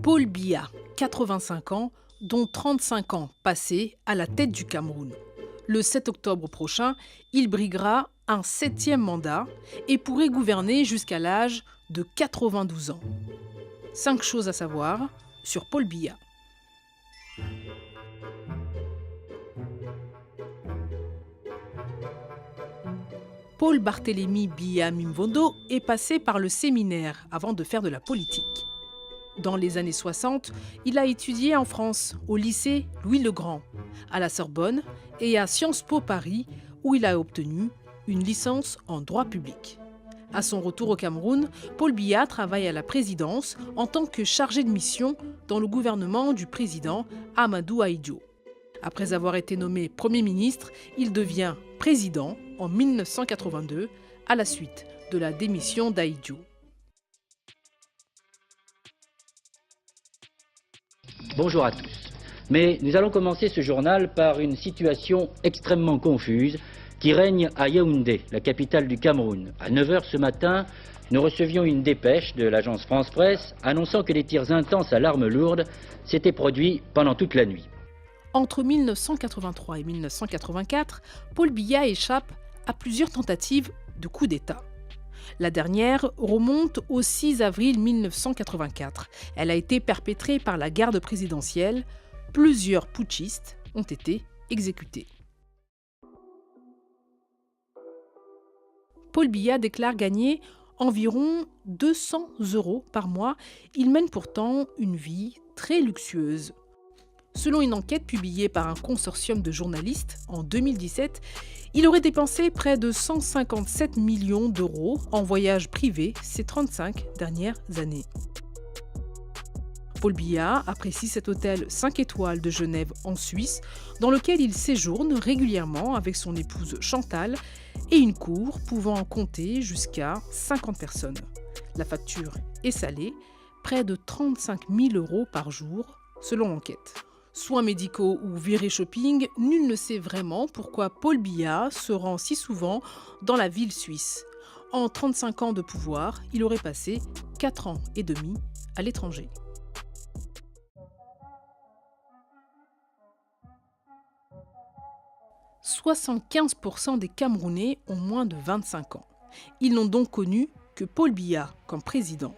Paul Biya, 85 ans, dont 35 ans passés à la tête du Cameroun. Le 7 octobre prochain, il briguera un 7e mandat et pourrait gouverner jusqu'à l'âge de 92 ans. 5 choses à savoir sur Paul Biya. Paul Barthélemy Biya Mimvondo est passé par le séminaire avant de faire de la politique. Dans les années 60, il a étudié en France, au lycée Louis-le-Grand, à la Sorbonne et à Sciences Po Paris, où il a obtenu une licence en droit public. À son retour au Cameroun, Paul Biya travaille à la présidence en tant que chargé de mission dans le gouvernement du président Amadou Ahidjo. Après avoir été nommé Premier ministre, il devient président en 1982 à la suite de la démission d'Ahidjo. Bonjour à tous. Mais nous allons commencer ce journal par une situation extrêmement confuse qui règne à Yaoundé, la capitale du Cameroun. À 9 h ce matin, nous recevions une dépêche de l'agence France Presse annonçant que des tirs intenses à l'arme lourde s'étaient produits pendant toute la nuit. Entre 1983 et 1984, Paul Biya échappe à plusieurs tentatives de coup d'État. La dernière remonte au 6 avril 1984. Elle a été perpétrée par la garde présidentielle. Plusieurs putschistes ont été exécutés. Paul Biya déclare gagner environ 200 € par mois. Il mène pourtant une vie très luxueuse. Selon une enquête publiée par un consortium de journalistes en 2017, il aurait dépensé près de 157 millions d'euros en voyages privés ces 35 dernières années. Paul Biya apprécie cet hôtel 5 étoiles de Genève en Suisse, dans lequel il séjourne régulièrement avec son épouse Chantal et une cour pouvant compter jusqu'à 50 personnes. La facture est salée, près de 35 000 € par jour, selon l'enquête. Soins médicaux ou virées shopping, nul ne sait vraiment pourquoi Paul Biya se rend si souvent dans la ville suisse. En 35 ans de pouvoir, il aurait passé 4 ans et demi à l'étranger. « 75% des Camerounais ont moins de 25 ans. Ils n'ont donc connu que Paul Biya comme président.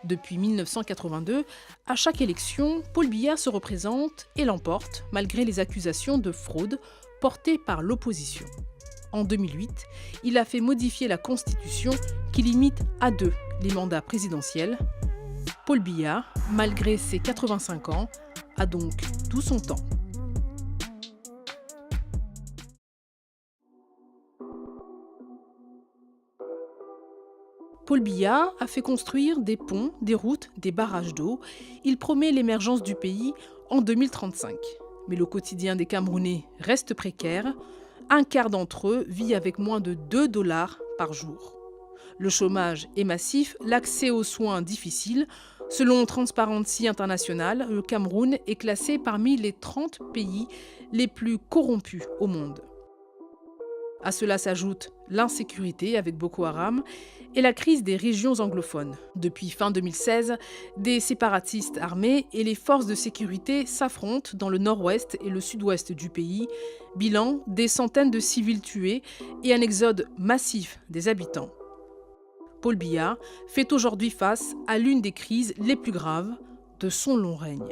Depuis 1982, à chaque élection, Paul Biya se représente et l'emporte, malgré les accusations de fraude portées par l'opposition. En 2008, il a fait modifier la Constitution qui limite à 2 les mandats présidentiels. Paul Biya, malgré ses 85 ans, a donc tout son temps. Paul Biya a fait construire des ponts, des routes, des barrages d'eau. Il promet l'émergence du pays en 2035. Mais le quotidien des Camerounais reste précaire. Un quart d'entre eux vit avec moins de 2 $ par jour. Le chômage est massif, l'accès aux soins difficile. Selon Transparency International, le Cameroun est classé parmi les 30 pays les plus corrompus au monde. À cela s'ajoute l'insécurité avec Boko Haram et la crise des régions anglophones. Depuis fin 2016, des séparatistes armés et les forces de sécurité s'affrontent dans le nord-ouest et le sud-ouest du pays. Bilan, des centaines de civils tués et un exode massif des habitants. Paul Biya fait aujourd'hui face à l'une des crises les plus graves de son long règne.